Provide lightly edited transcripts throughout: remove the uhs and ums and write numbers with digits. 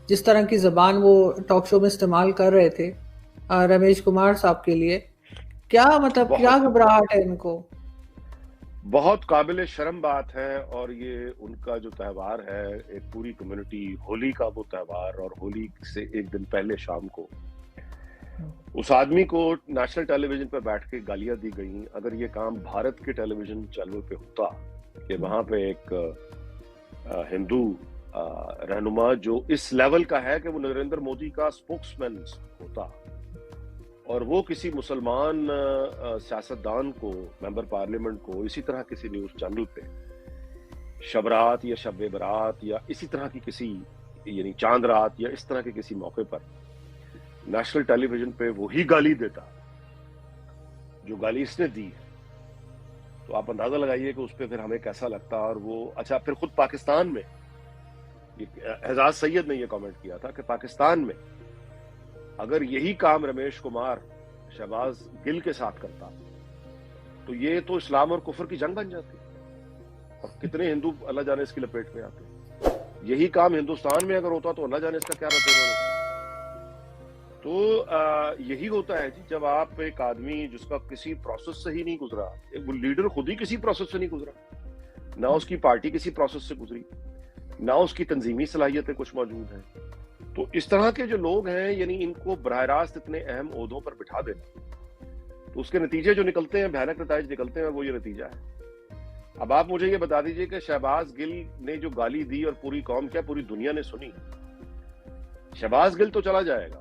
جس طرح کی زبان وہ ٹاک شو میں استعمال کر رہے تھے رمیش کمار صاحب کے لیے، کیا مطلب کیا بہت گھبراہٹ ہے ان کو؟ بہت قابل شرم بات ہے، اور یہ ان کا جو تہوار ہے، ایک پوری کمیونٹی ہولی کا وہ تہوار، اور ہولی سے ایک دن پہلے شام کو اس آدمی کو نیشنل ٹیلی ویژن پہ بیٹھ کے گالیاں دی گئیں۔ اگر یہ کام بھارت کے ٹیلی ویژن چینل پہ ہوتا کہ وہاں پہ ایک ہندو رہنما جو اس لیول کا ہے کہ وہ نریندر مودی کا اسپوکس مین ہوتا، اور وہ کسی مسلمان سیاستدان کو، ممبر پارلیمنٹ کو، اسی طرح کسی نیوز چینل پہ شب رات یا شب برات یا اسی طرح کی کسی یعنی چاند رات یا اس طرح کے کسی موقع پر نیشنل ٹیلی ویژن پہ وہی گالی دیتا جو گالی اس نے دی ہے، تو آپ اندازہ لگائیے کہ اس پہ پھر ہمیں کیسا لگتا۔ اور وہ اچھا پھر خود پاکستان میں اعزاز سید نے یہ کامنٹ کیا تھا کہ پاکستان میں اگر یہی کام رمیش کمار شہباز گل کے ساتھ کرتا تو یہ تو اسلام اور کفر کی جنگ بن جاتی، اور کتنے ہندو اللہ جانے اس کی لپیٹ میں آتے۔ یہی کام ہندوستان میں اگر ہوتا تو اللہ جانے اس کا کیا رہتا ہے۔ تو یہی ہوتا ہے جی، جب آپ ایک آدمی جس کا کسی پروسیس سے ہی نہیں گزرا، وہ لیڈر خود ہی کسی پروسیس سے نہیں گزرا، نہ اس کی پارٹی کسی پروسیس سے گزری، نہ اس کی تنظیمی صلاحیتیں کچھ موجود ہیں، تو اس طرح کے جو لوگ ہیں یعنی ان کو براہ راست اتنے اہم عہدوں پر بٹھا دینا، تو اس کے نتیجے جو نکلتے ہیں، بھیانک نتائج نکلتے ہیں، وہ یہ نتیجہ ہے۔ اب آپ مجھے یہ بتا دیجئے کہ شہباز گل نے جو گالی دی اور پوری قوم کیا پوری دنیا نے سنی، شہباز گل تو چلا جائے گا،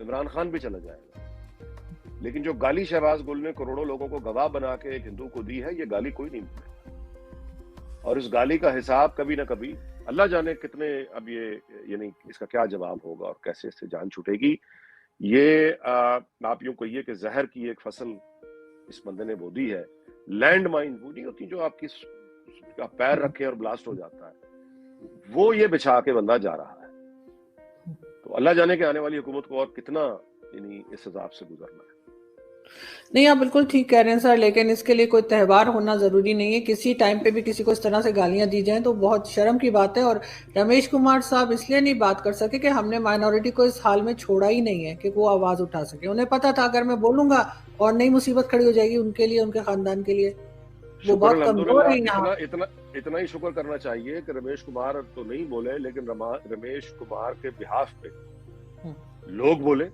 عمران خان بھی چلا جائے گا، لیکن جو گالی شہباز گل نے کروڑوں لوگوں کو گواہ بنا کے ایک ہندو کو دی ہے، یہ گالی کوئی نہیں ملے، اور اس گالی کا حساب کبھی نہ کبھی اللہ جانے کتنے، اب یہ یعنی اس کا کیا جواب ہوگا اور کیسے اس سے جان چھوٹے گی۔ یہ آپ یوں کہیے کہ زہر کی ایک فصل اس بندے نے بو دی ہے۔ لینڈ مائن وہ نہیں ہوتی جو آپ کی پیر رکھے اور بلاسٹ ہو جاتا ہے، وہ یہ بچھا کے بندہ جا رہا ہے، تو اللہ جانے کہ آنے والی حکومت کو اور کتنا یعنی اس عذاب سے گزرنا ہے۔ نہیں، آپ بالکل ٹھیک کہہ رہے ہیں سر، لیکن اس کے لیے کوئی تہوار ہونا ضروری نہیں ہے، کسی ٹائم پہ بھی کسی کو اس طرح سے گالیاں دی جائیں تو بہت شرم کی بات ہے۔ اور رمیش کمار صاحب اس لیے نہیں بات کر سکے کہ ہم نے مائنورٹی کو اس حال میں چھوڑا ہی نہیں ہے کہ وہ آواز اٹھا سکے، انہیں پتا تھا اگر میں بولوں گا اور نئی مصیبت کھڑی ہو جائے گی ان کے لیے، ان کے خاندان کے لیے، وہ شکر بہت کمزور الحمدللہ، ہیں یہاں۔ اتنا ہی شکر کرنا چاہیے کہ رمیش کمار تو نہیں بولے، لیکن رمیش کمار کے بہاف پہ لوگ بولے،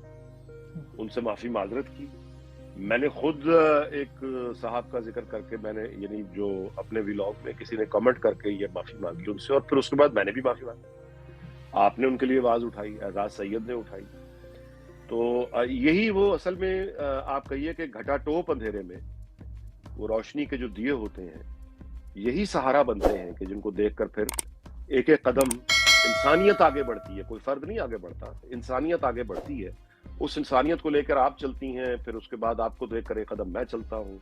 ان سے معافی معذرت کی۔ میں نے خود ایک صاحب کا ذکر کر کے، میں نے یعنی جو اپنے ویلاگ میں کسی نے کمنٹ کر کے یہ معافی مانگی ان سے، اور پھر اس کے بعد میں نے بھی معافی مانگی، آپ نے ان کے لیے آواز اٹھائی، اعزاز سید نے اٹھائی، تو یہی وہ اصل میں آپ کہیے کہ گھٹا ٹوپ اندھیرے میں وہ روشنی کے جو دیے ہوتے ہیں، یہی سہارا بنتے ہیں کہ جن کو دیکھ کر پھر ایک ایک قدم انسانیت آگے بڑھتی ہے، کوئی فرد نہیں آگے بڑھتا، انسانیت آگے بڑھتی ہے، اس انسانیت کو لے کر آپ چلتی ہیں، پھر اس کے بعد آپ کو دیکھ کر ایک قدم میں چلتا ہوں،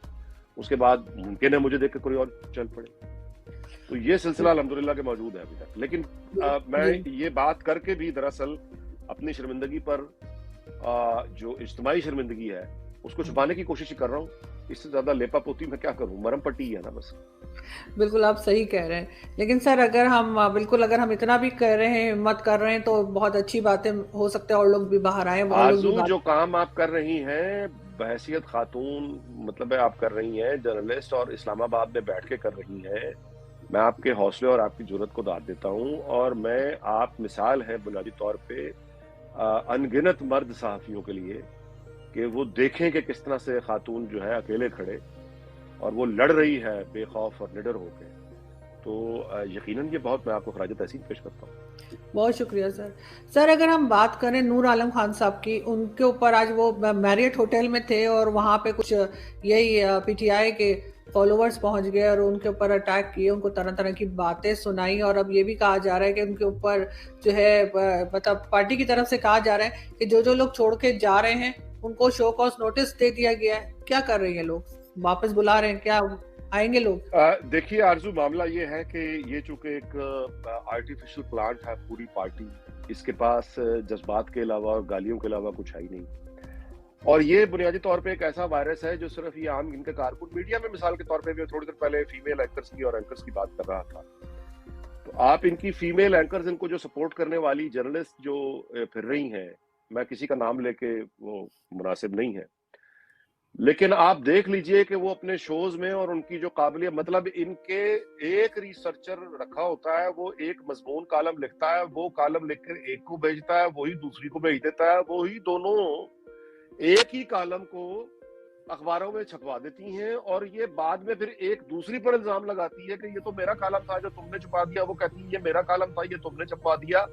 اس کے بعد ممکن ہے مجھے دیکھ کر کوئی اور چل پڑے، تو یہ سلسلہ الحمدللہ کہ موجود ہے ابھی تک۔ لیکن میں جی یہ بات کر کے بھی دراصل اپنی شرمندگی پر جو اجتماعی شرمندگی ہے اس کو چھپانے کی کوشش کر رہا ہوں، اس سے زیادہ لیپا پوتی میں کیا کروں، مرم پٹی ہے نا بس۔ بالکل آپ صحیح کہہ رہے ہیں، لیکن سر اگر ہم اتنا بھی کہہ رہے ہیں، ہمت کر رہے ہیں تو بہت اچھی باتیں ہو سکتے ہیں، اور لوگ بھی باہر آئیں، اور لوگ بھی آرزو، جو بات۔ کام آپ کر رہی ہیں بحیثیت خاتون، مطلب ہے آپ کر رہی ہیں جرنلسٹ اور اسلام آباد میں بیٹھ کے کر رہی ہیں، میں آپ کے حوصلے اور آپ کی جرأت کو داد دیتا ہوں، اور میں آپ مثال ہے بنیادی طور پہ انگنت مرد صحافیوں کے لیے کہ وہ دیکھیں کہ کس طرح سے خاتون جو ہے اکیلے کھڑے اور وہ لڑ رہی ہے بے خوف اور نڈر ہو کے، تو یقیناً یہ بہت میں آپ کو خراج تحسین پیش کرتا ہوں۔ بہت شکریہ سر۔ سر اگر ہم بات کریں نور عالم خان صاحب کی، ان کے اوپر آج وہ میریٹ ہوٹل میں تھے اور وہاں پہ کچھ یہی پی ٹی آئی کے فالوورز پہنچ گئے اور ان کے اوپر اٹیک کیے، ان کو طرح طرح کی باتیں سنائی، اور اب یہ بھی کہا جا رہا ہے کہ ان کے اوپر جو ہے مطلب پارٹی کی طرف سے کہا جا رہا ہے کہ جو لوگ چھوڑ کے جا رہے ہیں ان کو شو کاز نوٹس دے دیا گیا ہے۔ کیا کر رہے ہیں لوگ؟ واپس بلا رہے ہیں؟ کیا آئیں گے لوگ؟ دیکھیے آرزو، معاملہ یہ ہے کہ یہ چونکہ ایک آرٹیفیشل پلانٹ ہے، پوری پارٹی اس کے پاس جذبات کے علاوہ اور گالیوں کے علاوہ کچھ ہے ہی نہیں، اور یہ بنیادی طور پہ ایک ایسا وائرس ہے جو صرف یہ عام ان کے کارکن میڈیا میں مثال کے طور پہ بھی تھوڑی دیر پہلے فیمیل اینکرز کی اور اینکرز کی بات کر رہا تھا، تو آپ ان کی فیمیل اینکرز ان کو جو سپورٹ کرنے والی جرنلسٹ جو پھر رہی ہیں, میں کسی کا نام لے کے وہ مناسب نہیں ہے, لیکن آپ دیکھ لیجئے کہ وہ اپنے شوز میں اور ان کی جو قابلیت, مطلب ان کے ایک ریسرچر رکھا ہوتا ہے, وہ ایک مضمون کالم لکھتا ہے, وہ کالم لکھ کر ایک کو بھیجتا ہے, وہی دوسری کو بھیج دیتا ہے, وہی دونوں ایک ہی کالم کو اخباروں میں چھپوا دیتی ہیں, اور یہ بعد میں پھر ایک دوسری پر الزام لگاتی ہے کہ یہ تو میرا کالم تھا جو تم نے چھپا دیا, وہ کہتی ہے یہ میرا کالم تھا یہ تم نے چھپوا دیا.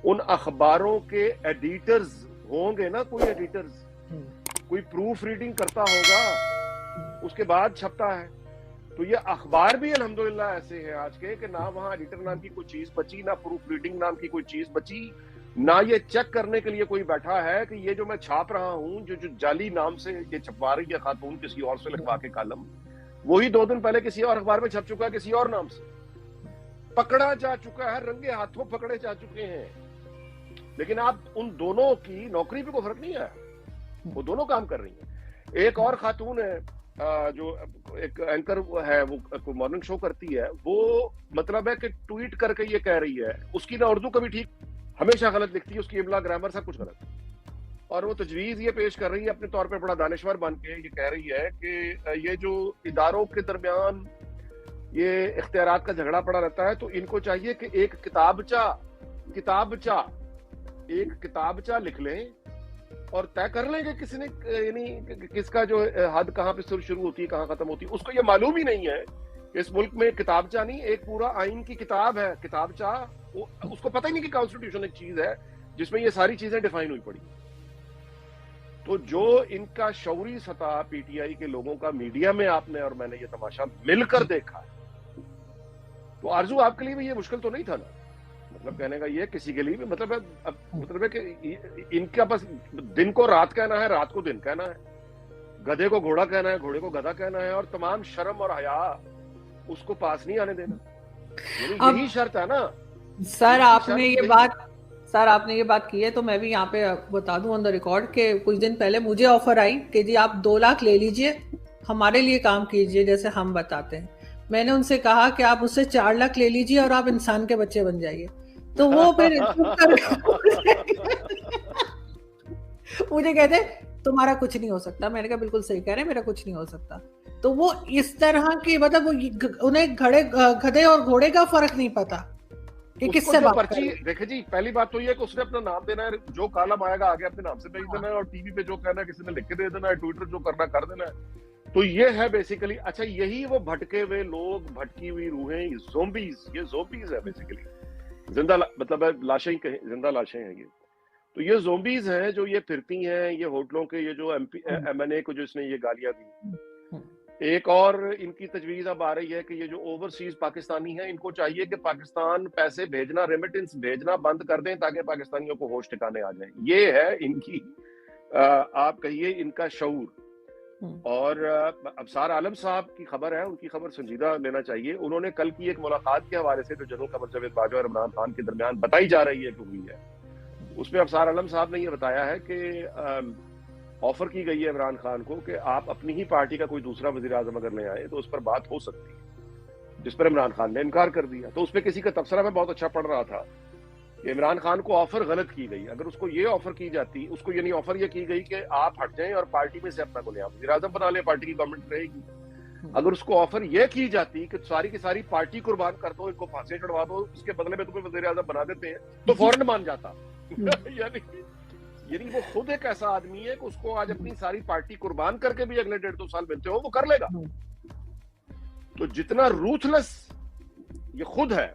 ان اخباروں کے ایڈیٹرز ہوں گے نا, کوئی ایڈیٹرز, کوئی پروف ریڈنگ کرتا ہوگا, اس کے بعد چھپتا ہے. تو یہ اخبار بھی الحمدللہ ایسے ہیں آج کے کہ نہ وہاں ایڈیٹر نام کی کوئی چیز بچی, نہ پروف ریڈنگ نام کی کوئی چیز بچی, نہ یہ چیک کرنے کے لیے کوئی بیٹھا ہے کہ یہ جو میں چھاپ رہا ہوں, جو جعلی نام سے یہ چھپوا رہی ہے خاتون کسی اور سے لکھوا کے کالم, وہی 2 دن پہلے کسی اور اخبار میں چھپ چکا ہے کسی اور نام سے, پکڑا جا چکا ہے, رنگے ہاتھوں پکڑے جا چکے ہیں. لیکن آپ ان دونوں کی نوکری پہ کوئی فرق نہیں ہے, وہ دونوں کام کر رہی ہیں. ایک اور خاتون ہے جو ایک اینکر ہے, وہ مارننگ شو کرتی ہے, وہ مطلب ہے کہ ٹویٹ کر کے یہ کہہ رہی ہے, اس کی نہ اردو کبھی ٹھیک, ہمیشہ غلط لکھتی ہے, اس کی املا گرامر سب کچھ غلط, اور وہ تجویز یہ پیش کر رہی ہے اپنے طور پہ بڑا دانشور بن کے, یہ کہہ رہی ہے کہ یہ جو اداروں کے درمیان یہ اختیارات کا جھگڑا پڑا رہتا ہے, تو ان کو چاہیے کہ ایک کتابچہ لکھ لیں اور طے کر لیں کہ کسی نے, یعنی کس کا جو حد کہاں پہ شروع ہوتی ہے کہاں ختم ہوتی ہے. اس کو یہ معلوم ہی نہیں ہے کہ اس ملک میں کتابچہ نہیں, ایک پورا آئین کی کتاب ہے کتابچہ, اس کو پتہ ہی نہیں کہ کانسٹیٹیوشن ایک چیز ہے جس میں یہ ساری چیزیں ڈیفائن ہوئی پڑی. تو جو ان کا شعوری سطح پی ٹی آئی کے لوگوں کا میڈیا میں آپ نے اور میں نے یہ تماشا مل کر دیکھا ہے, تو آرزو آپ کے لیے بھی یہ مشکل تو نہیں تھا نا, مطلب کہنے کا یہ کسی کے لیے بھی مطلب ہے کہ ان کا بس دن کو رات کہنا ہے, رات کو دن کہنا ہے, گدھے کو گھوڑا کہنا ہے, گھوڑے کو گدھا کہنا ہے, اور تمام شرم اور حیا اس کو پاس نہیں آنے دینا. یہی شرط ہے نا. سر آپ نے یہ بات کی ہے تو میں بھی یہاں پہ بتا دوں آن دا ریکارڈ کہ کچھ دن پہلے مجھے آفر آئی کہ جی آپ 2 لاکھ لے لیجئے, ہمارے لیے کام کیجئے جیسے ہم بتاتے ہیں. میں نے ان سے کہا کہ آپ اس سے 4 لاکھ لے لیجئے اور آپ انسان کے بچے بن جائیے. تو وہ پھر مجھے کہتے تمہارا کچھ نہیں ہو سکتا. میں نے کہا بالکل صحیح کہہ رہے ہیں, میرا کچھ نہیں ہو سکتا. تو وہ اس طرح کی, مطلب انہیں گدھے اور گھوڑے کا فرق نہیں پتا کہ کس سے بات کریں. دیکھیں جی, پہلی بات تو یہ کہ اس نے اپنا نام دینا ہے, جو کالم آئے گا آگے اپنے نام سے بھیج دینا ہے, اور ٹی وی پہ جو کہنا ہے کسی نے لکھ کے دے دینا ہے, ٹویٹر جو کرنا کر دینا ہے. تو یہ ہے بیسیکلی. اچھا, یہی وہ بھٹکے ہوئے لوگ, بھٹکی ہوئی روحیں, زومبیز, یہ زومبیز ہے بیسیکلی, زندہ مطلب ہے لاشیں, زندہ لاشیں ہیں یہ. تو یہ زومبیز ہیں جو یہ پھرتی ہیں, یہ ہوٹلوں کے, یہ جو ایم این اے کو جو اس نے یہ گالیاں دی. ایک اور ان کی تجویز اب آ رہی ہے کہ یہ جو اوورسیز پاکستانی ہیں, ان کو چاہیے کہ پاکستان پیسے بھیجنا, ریمیٹنس بھیجنا بند کر دیں تاکہ پاکستانیوں کو ہوش ٹھکانے آ جائیں. یہ ہے ان کی آپ کہیے ان کا شعور. اور ابصار عالم صاحب کی خبر ہے, ان کی خبر سنجیدہ لینا چاہیے. انہوں نے کل کی ایک ملاقات کے حوالے سے جو جنرل قمر جاوید باجوہ اور عمران خان کے درمیان بتائی جا رہی ہے کہ ہوئی ہے, اس میں ابصار عالم صاحب نے یہ بتایا ہے کہ آفر کی گئی ہے عمران خان کو کہ آپ اپنی ہی پارٹی کا کوئی دوسرا وزیر اعظم اگر لے آئے تو اس پر بات ہو سکتی ہے, جس پر عمران خان نے انکار کر دیا. تو اس پہ کسی کا تبصرہ میں بہت اچھا پڑھ رہا تھا کہ عمران خان کو آفر غلط کی گئی. اگر اس کو یہ آفر کی جاتی, اس کو یعنی آفر یہ کی گئی کہ آپ ہٹ جائیں اور پارٹی میں سے اپنا کو لیں, آپ وزیر اعظم بنا لیں, پارٹی کی گورنمنٹ رہے گی. اگر اس کو آفر یہ کی جاتی کہ ساری کی ساری پارٹی قربان کر دو, ان کو پھانسی چڑھوا دو, اس کے بدلے میں تمہیں وزیر اعظم بنا دیتے ہیں, تو فوراً مان جاتا. یعنی وہ خود ایک ایسا آدمی ہے کہ اس کو آج اپنی ساری پارٹی قربان کر کے بھی اگلے 1.5-2 سال ملتے ہو وہ کر لے گا. تو جتنا روتھلیس یہ خود ہے,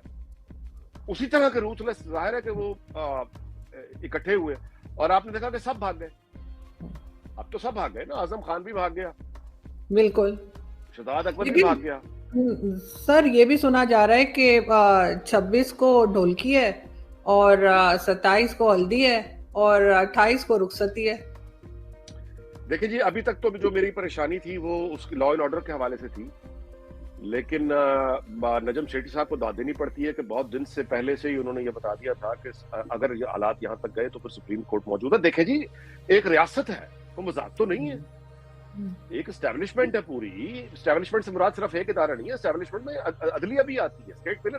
اسی طرح کے روتھلیس ظاہر ہے کہ وہ اکٹھے ہوئے. اور آپ نے دیکھا کہ سب بھاگ گئے, اب تو سب بھاگ گئے نا. اعظم خان بھی بھاگ گیا, بالکل, شہزاد اکبر بھی بھاگ گیا. سر یہ بھی سنا جا رہا ہے کہ 26 کو ڈھولکی ہے اور 27 کو ہلدی ہے اور 28 کو رخصتی ہے. دیکھیں جی, ابھی تک تو جو میری پریشانی تھی وہ اس کی لا اینڈ آرڈر کے حوالے سے تھی, لیکن نجم سیٹھی صاحب کو داد دینی پڑتی ہے کہ بہت دن سے پہلے سے ہی انہوں نے یہ بتا دیا تھا کہ اگر یہ حالات یہاں تک گئے تو پھر سپریم کورٹ موجود ہے. دیکھیں جی, ایک ریاست ہے, وہ مذاق تو نہیں ہے, ایک اسٹیبلشمنٹ ہے پوری. اسٹیبلشمنٹ سے مراد صرف ایک ادارہ نہیں ہے, اسٹیبلشمنٹ میں عدلیہ بھی آتی ہے, اسٹیٹ پلر